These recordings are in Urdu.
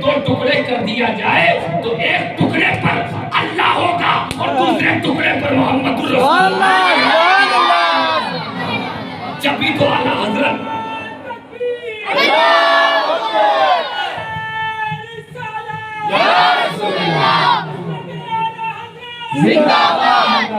دو ٹکڑے کر دیا جائے تو ایک ٹکڑے پر اللہ ہوگا اور دوسرے ٹکڑے پر محمد رسول اللہ. جب بھی تو اعلیٰ حضرت زندہ باد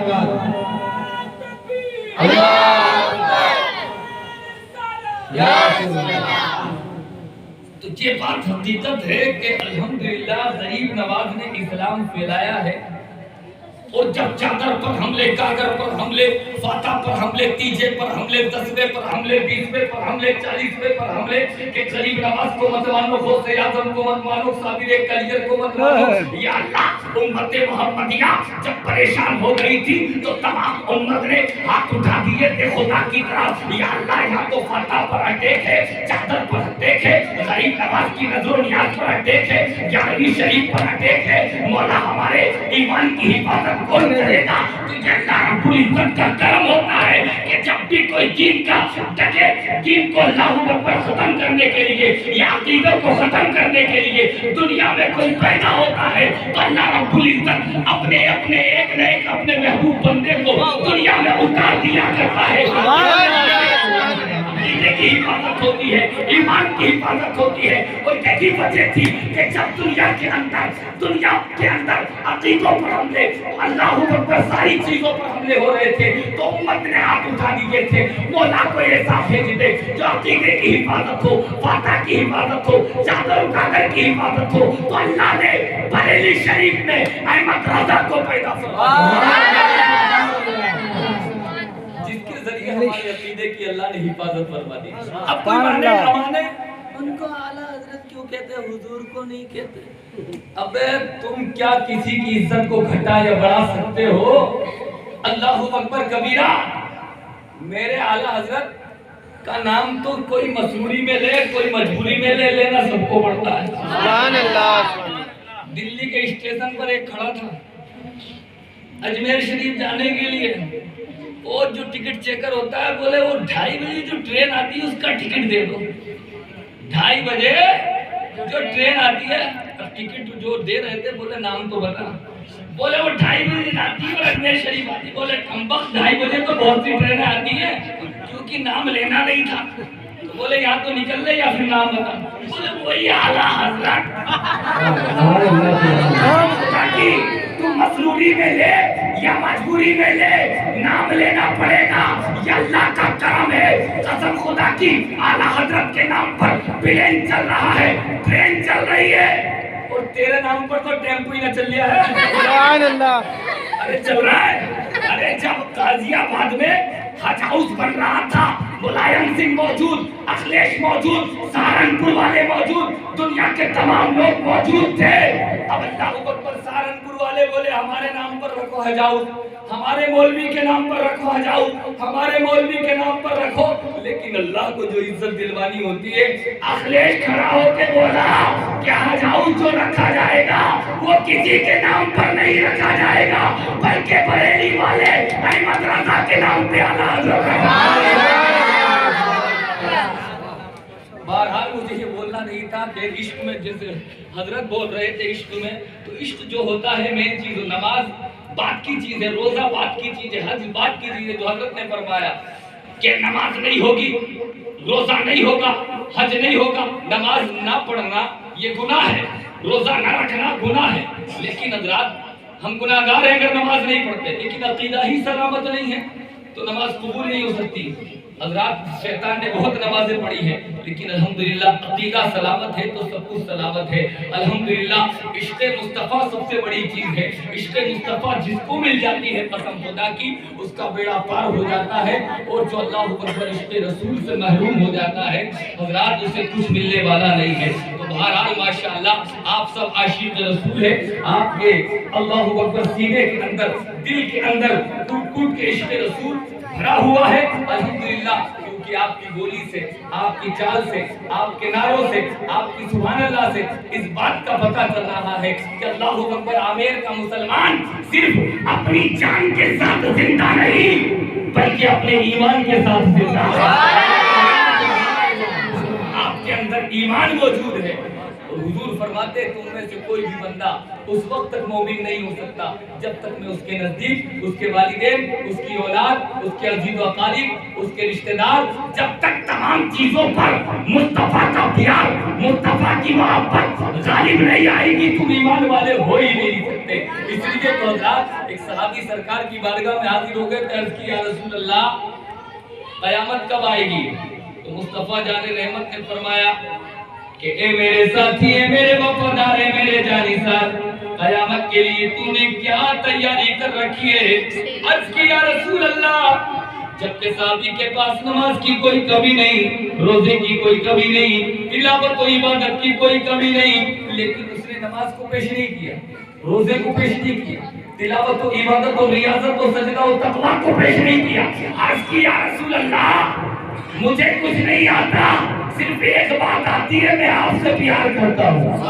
تو یہ بات حقیقت ہے کہ الحمدللہ غریب نواز نے اسلام پھیلایا ہے. اور جب چادر پر حملے، کاغذ پر حملے، فاتح پر حملے، تیجے پر حملے، 10ویں پر حملے، 20ویں پر حملے، 40ویں پر حملے کہ غریب نواز کو مت مانو، غوث اعظم کو مت مانو، صابر کلیجر کو مت مانو. یا اللہ، امت محمدیہ جب پریشان ہو گئی تھی تو تمام امت نے ہاتھ اٹھا دیے تھے خدا کی طرف. یا اللہ، یہاں تو فاتح پر اٹیک ہے، چادر پر اٹیک ہے، غریب نواز کی نظر و نیاز پر اٹیک ہے، گیارہویں شریف پر اٹیک ہے. مولا ہمارے ایمان کی حفاظت کون کرے گا؟ تو یہ اللہ رب العزت کا کرم ہوتا ہے کہ جب بھی کوئی دین کا ڈگے، دین کو اللہ اکبر ختم کرنے کے لیے یا عقیدہ کو ختم کرنے کے لیے دنیا میں کوئی پیدا ہوتا ہے تو اللہ رب العزت اپنے ایک نہ ایک اپنے محبوب بندے کو دنیا میں اتار دیا کرتا ہے. عقیدے کی حفاظت ہوتی ہے، ایمان کی حفاظت ہوتی ہے. اور یہی وجہ تھی کہ جب دنیا کے اندر عقیدوں پر حملے، اللہ اکبر ساری چیزوں پر حملے ہو رہے تھے تو امت نے ہاتھ اٹھا دیے تھے مولا کو ایسا بھیج دے جو عقیدے کی حفاظت ہو، فاتح کی حفاظت ہو، چادر کاغذ کی حفاظت ہو. تو اللہ نے بریلی شریف میں احمد رضا کو پیدا فرمایا جس کے ذریعے ہمارے عقیدے کی اللہ نے حفاظت فرما دی. اب کوئی مانے نہ مانے ان کو اعلیٰ حضرت کیوں کہتے ہیں، حضور کو نہیں کہتے؟ ابے تم کیا کسی کی عزت کو گھٹا یا بڑھا سکتے ہو؟ اللہ اکبر کبیرہ. میرے اعلیٰ حضرت کا نام تو کوئی مسوری میں لے، کوئی مجبوری میں لے، لینا سب کو پڑتا ہے. سبحان اللہ. دلی کے اسٹیشن پر ایک کھڑا تھا اجمیر شریف جانے کے لیے. اور جو ٹکٹ چیکر ہوتا ہے بولے وہ 2:30 بجے جو ٹرین آتی ہے اس کا ٹکٹ دے دو. 2:30 بجے جو ٹرین آتی ہے، ٹکٹ جو دے رہے تھے بولے نام تو بتا. بولے وہ 2:30 بجے آتی ہے اور اجمیر شریف آتی. بولے کمبخت 2:30 بجے تو بہت سی ٹرینیں آتی ہیں کیونکہ نام لینا نہیں تھا. تو بولے یا تو نکل لے یا پھر نام بتا. بولے وہی اعلیٰ حضرت. تم مسروری میں لے یا مجبوری میں لے، نام لینا پڑے گا. یہ اللہ کا کرم ہے. قسم خدا کی اعلیٰ حضرت کے نام پر پلین چل رہا ہے، ٹرین چل رہی ہے. اور تیرے نام پر تو ٹیمپو ہی نہ چل رہا ہے. سبحان اللہ. ارے چل رہا ہے. ارے جب غازی آباد میں حج ہاؤس بن رہا تھا، ملائم سنگھ موجود، اکھلیش موجود، سہارنپور والے موجود، دنیا کے تمام لوگ موجود تھے. اب اللہ اکبر سہارنپور والے بولے ہمارے نام پر رکھو حج ہاؤس، ہمارے مولوی کے نام پر رکھو حج ہاؤس، ہمارے مولوی کے نام پر رکھو. لیکن اللہ کو جو عزت دلوانی ہوتی ہے، اکھلیش کھڑا ہو کے بولا کہ حج ہاؤس جو رکھا جائے گا وہ کسی کے نام پر نہیں رکھا جائے گا بلکہ بریلی والے احمد رضا کے نام پہ اعلیٰ حضرت. بہرحال مجھے یہ بولنا نہیں تھا کہ عشق میں جیسے حضرت بول رہے تھے عشق میں، تو عشق جو ہوتا ہے مین چیز، نماز بات کی چیز ہے، روزہ بات کی چیز ہے، حج بات کی چیز ہے. جو حضرت نے فرمایا کہ نماز نہیں ہوگی، روزہ نہیں ہوگا، حج نہیں ہوگا، نماز نہ پڑھنا یہ گناہ ہے، روزہ نہ رکھنا گناہ ہے. لیکن حضرات ہم گناہگار ہیں اگر نماز نہیں پڑھتے، لیکن عقیدہ ہی سلامت نہیں ہے تو نماز قبول نہیں ہو سکتی. حضرات شیطان نے بہت نمازیں پڑھی ہیں لیکن الحمدللہ عقیدہ سلامت ہے تو سب کچھ سلامت ہے. الحمدللہ عشق مصطفیٰ سب سے بڑی چیز ہے. عشق مصطفیٰ جس کو مل جاتی ہے قسم خدا کی اس کا بیڑا پار ہو جاتا ہے. اور جو اللہ اکبر عشق رسول سے محروم ہو جاتا ہے حضرات اسے کچھ ملنے والا نہیں ہے. تو بہرحال ماشاءاللہ آپ سب عاشق رسول ہیں. آپ کے اللہ اکبر سینے کے اندر، دل کے اندر ٹوٹ ٹوٹ کے عشق رسول بھرا ہوا ہے الحمدللہ. کیونکہ آپ کی بولی سے، آپ کی چال سے، آپ کے نعروں سے، آپ کی سبحان اللہ سے اس بات کا پتہ چل رہا ہے کہ اللہ اکبر عامر کا مسلمان صرف اپنی جان کے ساتھ زندہ نہیں بلکہ اپنے ایمان کے ساتھ زندہ ہے. آپ کے اندر ایمان موجود ہے، اور حضور فرماتے تم میں سے کوئی بھی بندہ اس وقت تک مومن نہیں ہو سکتا جب تک میں اس کے نزدیک اس کے والدین، اس کی اولاد، اس کے عزیز و اقارب، اس کے رشتہ دار، جب تک تمام چیزوں پر مصطفیٰ کا پیار، مصطفیٰ کی محبت غالب نہیں آئے گی تم ایمان والے ہو ہی نہیں سکتے۔ اس لیے تو حضرات ایک صحابی سرکار کی بارگاہ میں حاضر ہو گئے، عرض کی یا رسول اللہ قیامت کب آئے گی؟ تو مصطفیٰ جان رحمت نے فرمایا کہ اے میرے ساتھی، اے میرے وفادار، اے میرے جانی ساتھ، قیامت کے لیے تو نے کیا تیاری کر رکھی ہے؟ عرض کی یا رسول اللہ جبکہ صحابی کے پاس نماز کی کوئی کمی نہیں، روزے کی کوئی کمی نہیں، تلاوت و عبادت کی کوئی کمی نہیں، لیکن اس نے نماز کو پیش نہیں کیا، روزے کو پیش نہیں کیا، تلاوت و عبادت و ریاضت و سجدہ و تقویٰ کو پیش نہیں کیا۔ عرض کی یا رسول اللہ مجھے کچھ نہیں آتا، صرف ایک بات آتی ہے، میں آپ سے پیار کرتا ہوں۔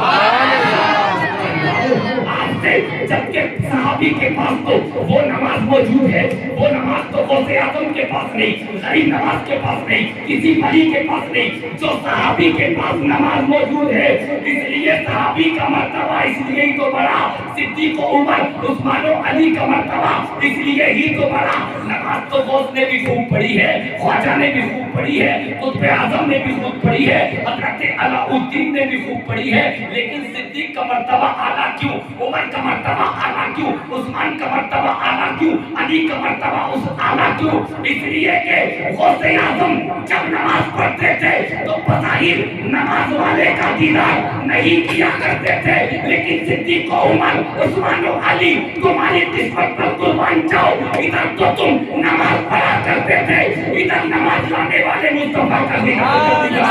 آپ سے، جبکہ صحابی کے پاس تو وہ نماز موجود ہے، وہ نماز تو غوث اعظم کے پاس نہیں، غریب نواز کے پاس نہیں، کسی ولی کے پاس نہیں، جو صحابی کے پاس نماز موجود ہے، اس لیے صحابی کا مرتبہ اس لیے ہی تو بڑا، صدیق و عمر، عثمان و علی کا مرتبہ اس لیے ہی تو بڑا۔ نماز تو غوث نے بھی خوب پڑھی ہے، خواجہ نے بھی خوب پڑھی ہے، قطب اعظم نے بھی خوب پڑھی ہے، حضرت علاء الدین نے بھی خوب پڑھی ہے، لیکن صدیق کا مرتبہ اعلیٰ کیوں، عمر کا مرتبہ اعلیٰ کیوں، عثمان کا مرتبہ اعلیٰ کیوں، علی کا مرتبہ اعلیٰ کیوں؟ اس لیے کہ غوث اعظم جب نماز پڑھتے تھے تو بظاہر نماز والے کا دیدار نہیں کیا کرتے تھے، لیکن صدیق و عمر، عثمان و علی تمہاری قسمت پر قربان جاؤ، ادھر تو تم نماز پڑھا کرتے تھے، ادھر نماز لانے والے مصطفیٰ کا دیدار کر دیا۔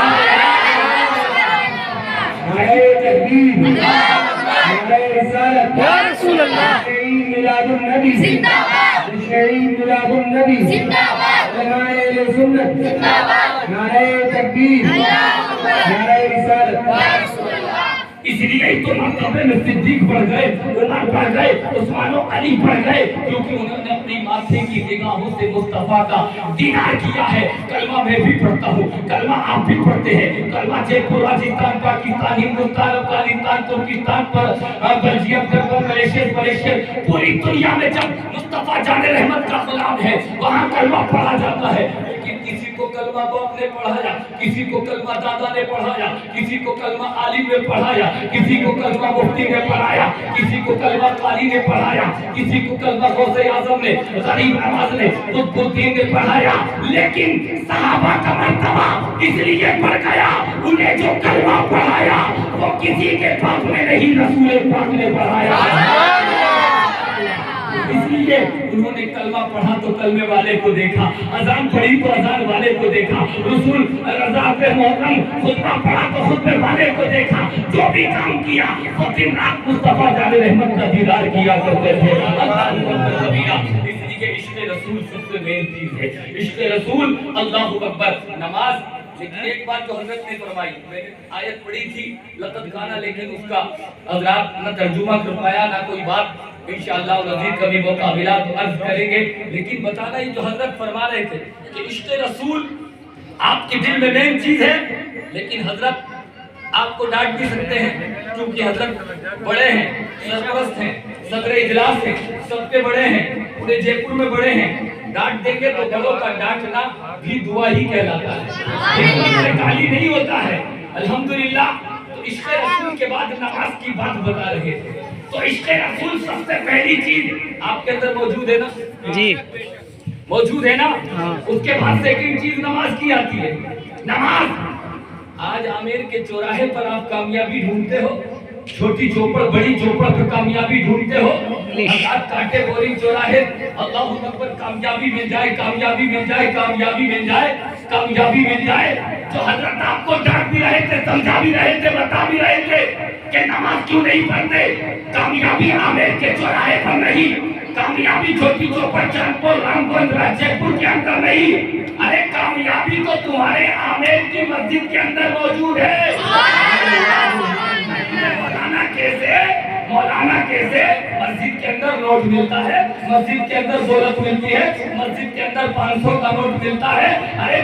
نعرہ تکبیر، نعرہ رسالت، یا رسول اللہ، عید میلاد النبی زندہ باد، عید میلاد النبی زندہ باد، علماء اہل سنت، زندہ باد، نعرہ تکبیر، اللہ اکبر، نعرہ رسالت۔ یا رسول اللہ۔ اس لیے تو مرتبے میں صدیق بڑھ گئے، عمر بڑھ گئے، عثمان و علی بڑھ گئے، کیونکہ انہوں نے اپنی ماتھے کی نگاہوں سے مصطفیٰ کا دیدار کیا ہے۔ کلمہ میں بھی پڑھتا ہوں، کلمہ آپ بھی پڑھتے ہیں، کلمہ جے پور، راجستھان، پاکستان، ہندوستان، افغانستان، ترکستان پر، بلجیم، جرمن، ملیشیا، پوری دنیا میں جب مصطفیٰ جان رحمت کا غلام ہے وہاں کلمہ پڑھا جاتا ہے، لیکن کسی کو کلمہ باپ نے پڑھایا، کسی کو کلمہ دادا نے پڑھایا، کسی کو کلمہ عالم نے پڑھایا، کسی کو کلمہ مفتی نے پڑھایا، کسی کو کلمہ قاری نے پڑھایا، کسی کو کلمہ غوث اعظم نے، غریب نواز نے، قطب الدین نے پڑھایا، لیکن صحابہ کا مرتبہ اس لیے بڑھ گیا، انہیں جو کلمہ پڑھایا وہ کسی کے پاس میں نہیں، رسول پاک نے پڑھایا۔ اس لیے انہوں نے کلمہ پڑھا تو کلمے والے کو دیکھا، اذان پڑھی تو اذان والے کو دیکھا، رسول رضا پہ محترم خطبہ پڑھا تو خطبے والے کو دیکھا، جو بھی کام کیا وہ دن رات مصطفیٰ جان رحمت کا دیدار کیا کرتے تھے۔ اس لیے عشق رسول سب سے مین چیز ہے، عشق رسول۔ اللہ اکبر۔ نماز، لیکن ایک بات جو حضرت نے فرمائی، میں نے آیت پڑھی تھی لقد کانا، لیکن اس کا حضرات نہ ترجمہ کر پایا نہ کوئی بات، انشاءاللہ العزیز کبھی موقع ملا تو عرض کریں گے، لیکن بتانا ہی جو حضرت فرما رہے تھے کہ عشق رسول آپ کے دل میں مین چیز ہے، لیکن حضرت آپ کو ڈانٹ بھی سکتے ہیں کیونکہ حضرت بڑے ہیں، سرپرست ہیں، صدر اجلاس ہیں، سب کے بڑے ہیں، پورے جے پور میں بڑے ہیں، ڈانٹ دیں گے تو بڑوں کا ڈانٹنا بھی دعا ہی کہلاتا ہے، لیکن گالی نہیں ہوتا ہے۔ الحمدللہ۔ تو عشق رسول کے بعد نماز کی بات بتا رہے تھے، تو عشق رسول سب سے پہلی چیز آپ کے اندر موجود ہے نا جی، موجود ہے نا، اس کے بعد سیکنڈ چیز نماز کی آتی ہے۔ نماز، آج عامر کے چوراہے پر آپ کامیابی ڈھونڈتے ہو، چھوٹی چوپڑ بڑی چوپڑ پر کامیابی ڈھونڈتے ہو، آزاد کاٹے بوری چوراہے، اللہ اکبر، کامیابی مل جائے، کامیابی مل جائے، کامیابی مل جائے، کامیابی مل جائے۔ جو حضرت آپ کو ڈانٹ بھی رہے تھے، سمجھا بھی رہے تھے، بتا بھی رہے تھے کہ نماز کیوں نہیں پڑھتے، کامیابی عامر کے چوراہے پر نہیں، کامیابی چھوٹی چوپڑ، چاندپور، رام گنج، جے پور کے اندر نہیں، ارے کامیابی تو تمہارے عامر کی مسجد کے اندر موجود ہے۔ مولانا کیسے مسجد کے اندر نوٹ ملتا ہے، مسجد کے اندر دولت ملتی ہے، مسجد کے اندر 500 کا نوٹ ملتا ہے، ارے